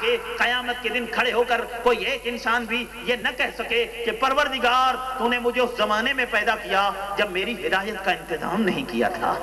تاکہ قیامت کے دن کھڑے ہو کر کوئی ایک انسان بھی یہ نہ کہہ سکے کہ پروردگار تو نے مجھے اس زمانے میں پیدا کیا جب میری ہدایت کا انتظام نہیں کیا تھا۔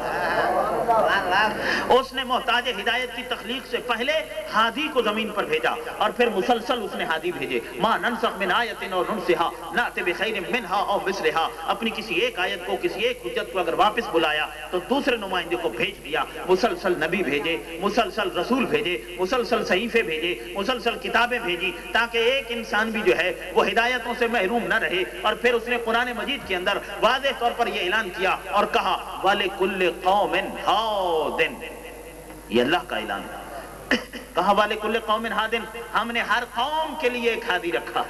اس نے محتاج ہدایت کی تخلیق سے پہلے ہادی کو زمین پر بھیجا اور پھر مسلسل اس نے ہادی بھیجے۔ ما ننسخ من آیت او ننسھا نأتی بخیر منھا او مثلھا، اپنی کسی ایک آیت کو، کسی ایک حجت کو اگر واپس بلایا تو دوسرے نمائندے کو بھیج دیا۔ مسلسل نبی بھیجے، مسلسل رسول بھیجے، مسلسل صحیفے بھیجے، مسلسل کتابیں بھیجی تاکہ ایک انسان بھی جو ہے وہ ہدایتوں سے محروم نہ رہے۔ اور پھر اس نے قرآن مجید کے اندر واضح طور پر یہ اعلان کیا اور کہا وَلِكُلِّ قَوْمٍ هَادٍ، یہ اللہ کا اعلان ہے۔ کہا وَلِكُلِّ قَوْمٍ هَادٍ، ہم نے ہر قوم کے لیے ایک ہادی رکھا۔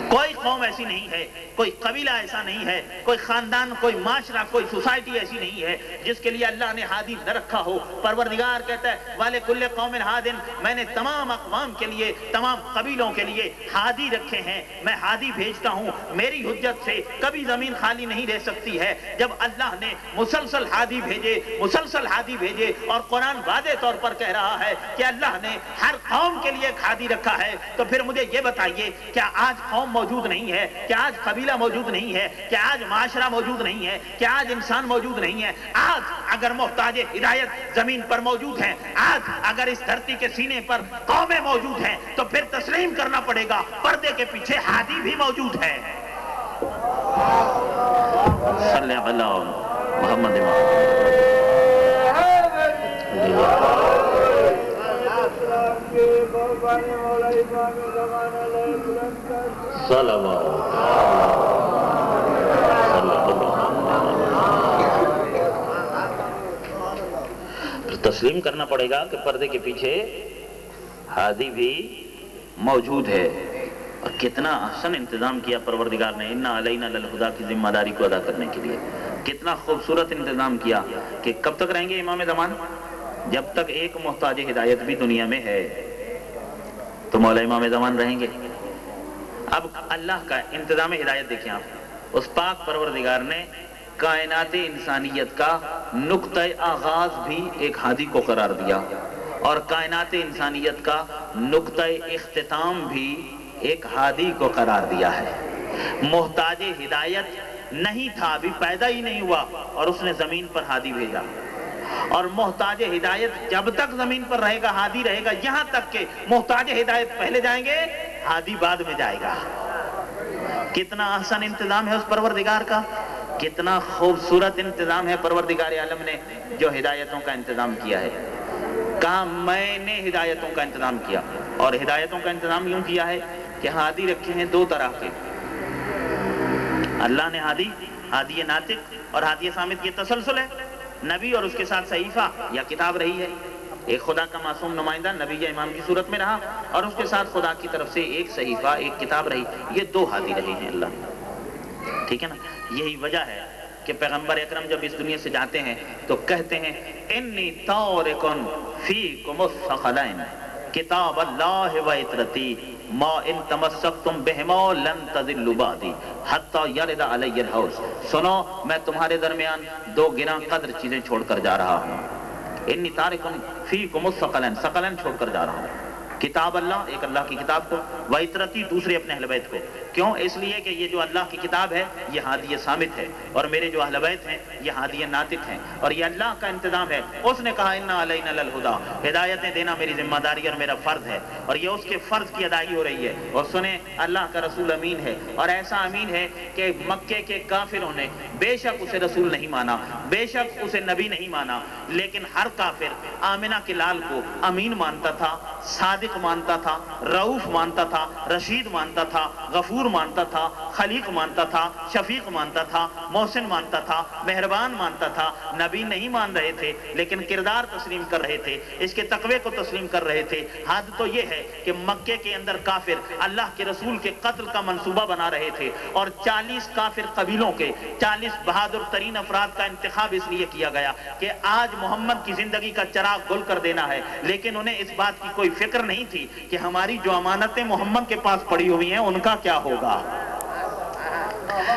کوئی قوم ایسی نہیں ہے، کوئی قبیلہ ایسا نہیں ہے، کوئی خاندان، کوئی معاشرہ، کوئی سوسائٹی ایسی نہیں ہے جس کے لیے اللہ نے ہادی نہ رکھا ہو۔ پروردگار کہتا ہے وَلِكُلِّ قَوْمٍ هَادٍ، میں نے تمام اقوام کے لیے، تمام قبیلوں کے لیے ہادی رکھے ہیں، میں ہادی بھیجتا ہوں۔ میری حجت سے کبھی زمین خالی نہیں رہ سکتی ہے۔ جب اللہ نے مسلسل ہادی بھیجے، مسلسل ہادی بھیجے اور قرآن واضح طور پر کہہ رہا ہے کہ اللہ نے ہر قوم کے لیے ایک ہادی رکھا ہے، تو پھر مجھے یہ بتائیے کیا آج قوم موجود نہیں ہے؟ کیا آج قبیلہ موجود نہیں ہے؟ کیا آج معاشرہ موجود نہیں ہے؟ کیا آج انسان موجود نہیں ہے؟ آج اگر محتاج ہدایت زمین پر موجود ہیں، آج اگر اس دھرتی کے سینے پر قومیں موجود ہیں، تو پھر تسلیم کرنا پڑے گا پردے کے پیچھے ہادی بھی موجود ہے۔ صلی اللہ علیہ محمد صلی اللہ تسلیم کرنا پڑے گا کہ پردے کے پیچھے ہادی بھی موجود ہے۔ اور کتنا احسن انتظام کیا پروردگار نے اِنَّ عَلَيْنَا لَلْہُدَىٰ کی ذمہ داری کو ادا کرنے کے لیے۔ کتنا خوبصورت انتظام کیا کہ کب تک رہیں گے امام زمان؟ جب تک ایک محتاج ہدایت بھی دنیا میں ہے تو مولا امام زمان رہیں گے۔ اب اللہ کا انتظام ہدایت دیکھیں آپ، اس پاک پروردگار نے کائنات انسانیت کا نقطہ آغاز بھی ایک ہادی کو قرار دیا اور کائنات انسانیت کا نقطہ اختتام بھی ایک ہادی کو قرار دیا ہے۔ محتاج ہدایت نہیں تھا، ابھی پیدا ہی نہیں ہوا اور اس نے زمین پر ہادی بھیجا، اور محتاج ہدایت جب تک زمین پر رہے گا ہادی رہے گا، یہاں تک کہ محتاج ہدایت پہلے جائیں گے ہادی بعد میں جائے گا۔ کتنا احسن انتظام ہے اس پروردگار کا، کتنا خوبصورت انتظام ہے پروردگار عالم نے جو ہدایتوں کا انتظام کیا ہے۔ کہا میں نے ہدایتوں کا انتظام کیا، اور ہدایتوں کا انتظام یوں کیا ہے کہ ہادی رکھے ہیں دو طرح کے۔ اللہ نے ہادی ناطق اور ہادی صامت کی تسلسل ہے، نبی اور اس کے ساتھ صحیفہ یا کتاب رہی ہے۔ ایک خدا کا معصوم نمائندہ نبی یا امام کی صورت میں رہا اور اس کے ساتھ خدا کی طرف سے ایک صحیفہ، ایک کتاب رہی۔ یہ دو ہادی رہے ہیں اللہ نے، ٹھیک ہے نا۔ یہی وجہ ہے کہ پیغمبر اکرم جب اس دنیا سے جاتے ہیں تو کہتے ہیں انی تارکن فیکم الثقلین کتاب اللہ و عطرتی ما ان تمسکتم بہما لن تضلوا بعدی حتی یرد علی الحوض۔ سنو میں تمہارے درمیان دو گراں قدر چیزیں چھوڑ کر جا رہا ہوں۔ انی تارکن فیکم الثقلین، ثقلین چھوڑ کر جا رہا ہوں۔ کتاب اللہ، ایک اللہ کی کتاب کو، و عطرتی دوسرے اپنے اہل بیت کو۔ کیوں؟ اس لیے کہ یہ جو اللہ کی کتاب ہے یہ ہادی صامت ہے، اور میرے جو اہل بیت ہیں یہ ہادی ناطق ہیں، اور یہ اللہ کا انتظام ہے۔ اس نے کہا اِنَّ عَلَيْنَا لَلْہُدَىٰ، ہدایتیں دینا میری ذمہ داری اور میرا فرض ہے، اور یہ اس کے فرض کی ادائیگی ہو رہی ہے۔ اور سنیں اللہ کا رسول امین ہے، اور ایسا امین ہے کہ مکے کے کافروں نے بے شک اسے رسول نہیں مانا، بے شک اسے نبی نہیں مانا، لیکن ہر کافر آمنہ کے لال کو امین مانتا تھا، صادق مانتا تھا، رؤوف مانتا تھا، رشید مانتا تھا، غفور مانتا تھا، خلیق مانتا تھا، شفیق مانتا تھا، محسن مانتا تھا، مہربان مانتا تھا۔ نبی نہیں مان رہے تھے لیکن کردار تسلیم کر رہے تھے، اس کے تقوی کو تسلیم کر رہے تھے۔ حد تو یہ ہے کہ مکے کے اندر کافر اللہ کے رسول کے قتل کا منصوبہ بنا رہے تھے، اور 40 کافر قبیلوں کے 40 بہادر ترین افراد کا انتخاب اس لیے کیا گیا کہ آج محمد کی زندگی کا چراغ گل کر دینا ہے، لیکن انہیں اس بات کی کوئی فکر نہیں تھی کہ ہماری جو امانتیں محمد کے پاس پڑی ہوئی ہیں ان کا کیا ہوگا۔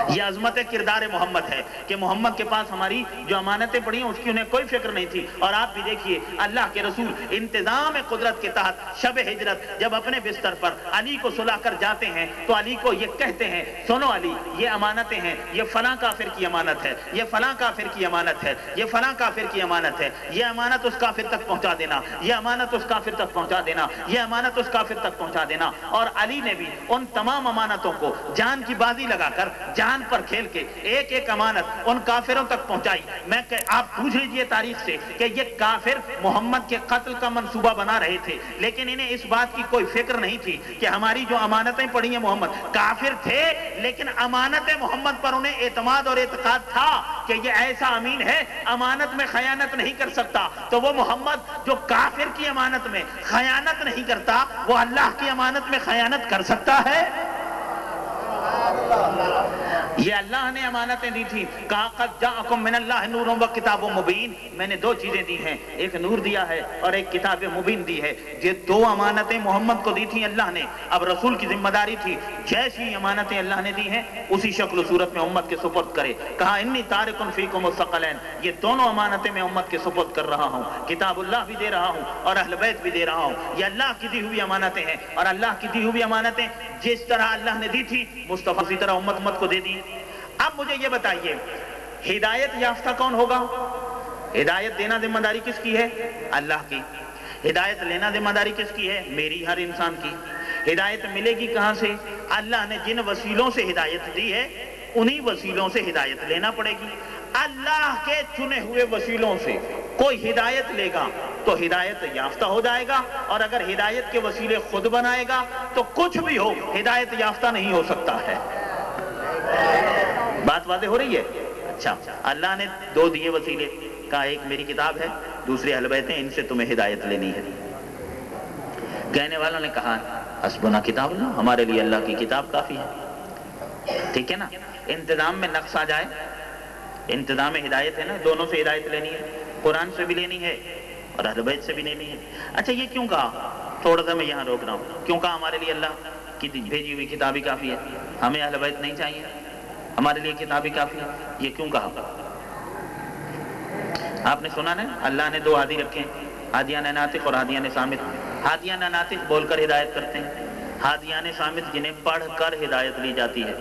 یہ عظمت کردار محمد ہے کہ محمد کے پاس ہماری جو امانتیں پڑی ہیں اس کی انہیں کوئی فکر نہیں تھی. اور آپ بھی دیکھیے اللہ کے رسول انتظام قدرت کے تحت شب ہجرت جب اپنے بستر پر علی کو سلا کر جاتے ہیں تو علی کو یہ کہتے ہیں سنو علی یہ امانتیں ہیں, یہ فلاں کافر کی امانت ہے, یہ فلاں کافر کی امانت ہے, یہ فلاں کافر کی امانت ہے, یہ امانت اس کافر تک پہنچا دینا, یہ امانت اس کافر تک پہنچا دینا, یہ امانت اس کافر تک پہنچا دینا. اور علی نے بھی ان تمام امانتوں کو جان کی بازی لگا کر جان پر کھیل کے ایک ایک امانت ان کافروں تک پہنچائی. آپ پوچھ لیجئے تاریخ سے کہ یہ کافر محمد کے قتل کا منصوبہ بنا رہے تھے, لیکن انہیں اس بات کی کوئی فکر نہیں تھی کہ ہماری جو امانتیں پڑی ہیں محمد کافر تھے لیکن امانت محمد پر انہیں اعتماد اور اعتقاد تھا کہ یہ ایسا امین ہے امانت میں خیانت نہیں کر سکتا. تو وہ محمد جو کافر کی امانت میں خیانت نہیں کرتا وہ اللہ کی امانت میں خیانت کر سکتا ہے؟ یہ اللہ نے امانتیں دی تھی. کہا قد جاءکم من اللہ نور و کتاب مبین, میں نے دو چیزیں دی ہیں, ایک نور دیا ہے اور ایک کتاب مبین دی ہے. یہ دو امانتیں محمد کو دی تھی اللہ نے. اب رسول کی ذمہ داری تھی جیسی امانتیں اللہ نے دی ہیں اسی شکل و صورت میں امت کے سپرد کرے. کہا انی تارک فیکم الثقلین, یہ دونوں امانتیں میں امت کے سپرد کر رہا ہوں, کتاب اللہ بھی دے رہا ہوں اور اہل بیت بھی دے رہا ہوں. یہ اللہ کی دی ہوئی امانتیں ہیں اور اللہ کی دی ہوئی امانتیں جس طرح اللہ نے دی تھی مصطفیٰ اسی طرح امت کو دے دی. اب مجھے یہ بتائیے ہدایت یافتہ کون ہوگا؟ ہدایت دینا ذمہ داری کس کی ہے؟ اللہ کی. ہدایت لینا ذمہ داری کس کی ہے؟ میری, ہر انسان کی. ہدایت ملے گی کہاں سے؟ اللہ نے جن وسیلوں سے ہدایت دی ہے انہی وسیلوں سے ہدایت لینا پڑے گی. اللہ کے چنے ہوئے وسیلوں سے کوئی ہدایت لے گا تو ہدایت یافتہ ہو جائے گا, اور اگر ہدایت کے وسیلے خود بنائے گا تو کچھ بھی ہو ہدایت یافتہ نہیں ہو سکتا ہے. بات واضح ہو رہی ہے؟ اچھا, اللہ نے دو دیے وسیلے, کہا ایک میری کتاب ہے, دوسری اہل بیت ہیں, ان سے تمہیں ہدایت لینی ہے. کہنے والوں نے کہا حسبنا کتاب اللہ, ہمارے لیے اللہ کی کتاب کافی ہے. ٹھیک ہے نا, انتظام میں نقص آ جائے, انتظام ہدایت ہے نا, دونوں سے ہدایت لینی ہے, قرآن سے بھی لینی ہے اور اہل بیت سے بھی لینی ہے. اچھا یہ کیوں کہا؟ تھوڑا سا میں یہاں روک رہا ہوں. کیوں کہا ہمارے لیے اللہ کی بھیجی ہوئی کتاب ہی کافی ہے, ہمیں اہل بیت نہیں چاہیے, ہمارے لیے کتاب ہی کافی ہے؟ یہ کیوں کہا؟ آپ نے سنا نا اللہ نے دو ہادی رکھے ہیں, ہادیان ناطق اور ہادیان صامت. ہادیان ناطق بول کر ہدایت کرتے ہیں, ہادیان صامت جنہیں پڑھ کر ہدایت لی جاتی ہے.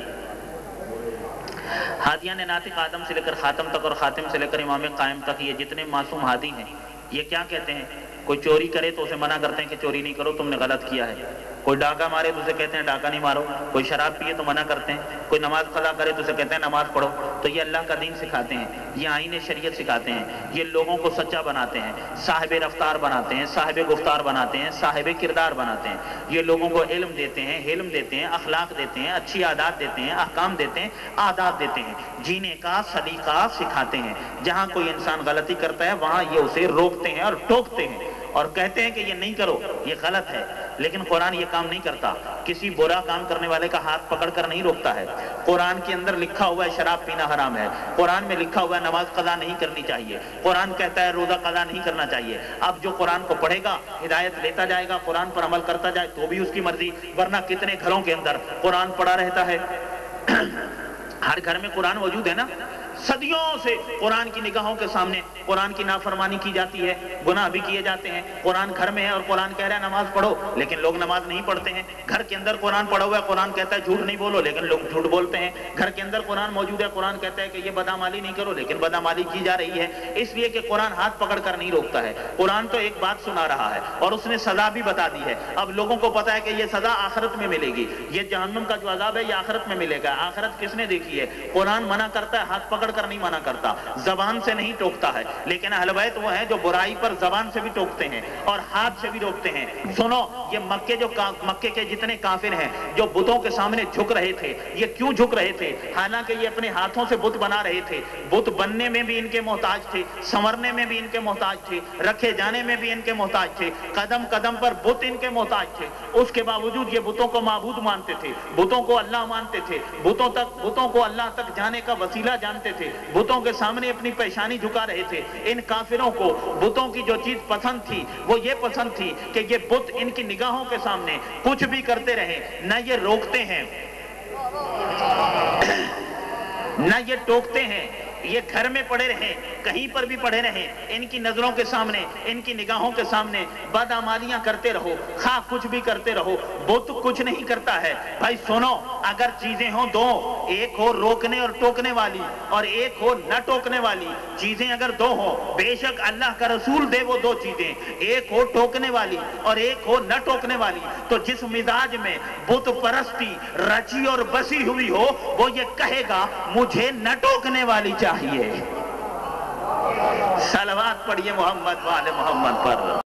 ہادیان ناطق آدم سے لے کر خاتم تک اور خاتم سے لے کر امام قائم تک یہ جتنے معصوم ہادی ہیں یہ کیا کہتے ہیں؟ کوئی چوری کرے تو اسے منع کرتے ہیں کہ چوری نہیں کرو, تم نے غلط کیا ہے. کوئی ڈاکہ مارے تو اسے کہتے ہیں ڈاکہ نہیں مارو. کوئی شراب پیے تو منع کرتے ہیں. کوئی نماز قضا کرے تو اسے کہتے ہیں نماز پڑھو. تو یہ اللہ کا دین سکھاتے ہیں, یہ آئین شریعت سکھاتے ہیں, یہ لوگوں کو سچا بناتے ہیں, صاحب رفتار بناتے ہیں, صاحب گفتار بناتے ہیں, صاحب کردار بناتے ہیں. یہ لوگوں کو علم دیتے ہیں, حلم دیتے ہیں, اخلاق دیتے ہیں, اچھی عادات دیتے ہیں, احکام دیتے ہیں, عادات دیتے ہیں, جینے کا سلیقہ سکھاتے ہیں. جہاں کوئی انسان غلطی کرتا ہے وہاں یہ اسے روکتے ہیں اور ٹوکتے ہیں اور کہتے ہیں کہ یہ نہیں کرو, یہ غلط ہے. لیکن قرآن یہ کام نہیں کرتا, کسی برا کام کرنے والے کا ہاتھ پکڑ کر نہیں روکتا ہے. قرآن کے اندر لکھا ہوا ہے شراب پینا حرام ہے, قرآن میں لکھا ہوا ہے نماز قضا نہیں کرنی چاہیے, قرآن کہتا ہے روزہ قضا نہیں کرنا چاہیے. اب جو قرآن کو پڑھے گا ہدایت لیتا جائے گا, قرآن پر عمل کرتا جائے تو بھی اس کی مرضی, ورنہ کتنے گھروں کے اندر قرآن پڑھا رہتا ہے. ہر گھر میں قرآن موجود ہے نا, صدیوں سے قرآن کی نگاہوں کے سامنے قرآن کی نافرمانی کی جاتی ہے, گناہ بھی کیے جاتے ہیں. قرآن گھر میں ہے اور قرآن کہہ رہا ہے نماز پڑھو, لیکن لوگ نماز نہیں پڑھتے ہیں. گھر کے اندر قرآن پڑھا ہوا ہے, قرآن کہتا ہے جھوٹ نہیں بولو, لیکن لوگ جھوٹ بولتے ہیں. گھر کے اندر قرآن موجود ہے, قرآن کہتا ہے کہ یہ بدعمالی نہیں کرو, لیکن بدعمالی کی جا رہی ہے. اس لیے کہ قرآن ہاتھ پکڑ کر نہیں روکتا ہے. قرآن تو ایک بات سنا رہا ہے اور اس نے سزا بھی بتا دی ہے. اب لوگوں کو پتا ہے کہ یہ سزا آخرت میں ملے گی, یہ جہنم کا جو عذاب ہے یہ آخرت میں ملے گا. آخرت کس نے دیکھی ہے؟ قرآن منع کرتا ہے, ہاتھ پکڑ کر نہیں منع کرتا, زبان سے نہیں ٹوکتا ہے. لیکن اہل بیت وہ ہیں جو برائی پر زبان سے بھی ٹوکتے ہیں اور ہاتھ سے بھی روکتے ہیں. سنو, یہ مکے کے جتنے کافر ہیں جو بتوں کے سامنے جھک رہے تھے, یہ کیوں جھک رہے تھے؟ حالانکہ یہ اپنے ہاتھوں سے بت بنا رہے تھے. بت بننے میں بھی ان کے محتاج تھے, سنورنے میں بھی ان کے محتاج تھے, رکھے جانے میں بھی ان کے محتاج تھے, قدم قدم پر بت ان کے محتاج تھے. اس کے باوجود یہ بتوں کو معبود مانتے تھے, بتوں کو اللہ مانتے تھے, بتوں کو اللہ تک جانے کا وسیلہ جانتے تھے, بتوں کے سامنے اپنی پیشانی جھکا رہے تھے. ان کافروں کو بتوں کی جو چیز پسند تھی وہ یہ پسند تھی کہ یہ بت ان کی نگاہوں کے سامنے کچھ بھی کرتے رہیں, نہ یہ روکتے ہیں نہ یہ ٹوکتے ہیں، یہ گھر میں پڑے رہیں، کہیں پر بھی پڑے رہیں، ان کی نظروں کے سامنے، ان کی نگاہوں کے سامنے بدعمالیاں کرتے رہو، خواہ کچھ بھی کرتے رہو، بت کچھ نہیں کرتا ہے۔ بھائی سنو، اگر چیزیں ہوں دو، ایک ہو روکنے اور ٹوکنے والی اور ایک ہو نہ ٹوکنے والی، چیزیں اگر دو ہوں، بے شک اللہ کا رسول دے وہ دو چیزیں، ایک ہو ٹوکنے والی اور ایک ہو نہ ٹوکنے والی، تو جس مزاج میں بت پرستی رچی اور بسی ہوئی ہو، وہ یہ کہے گا مجھے نہ ٹوکنے والی چاہیے۔ صلوات پڑھیے محمد وآل محمد پر۔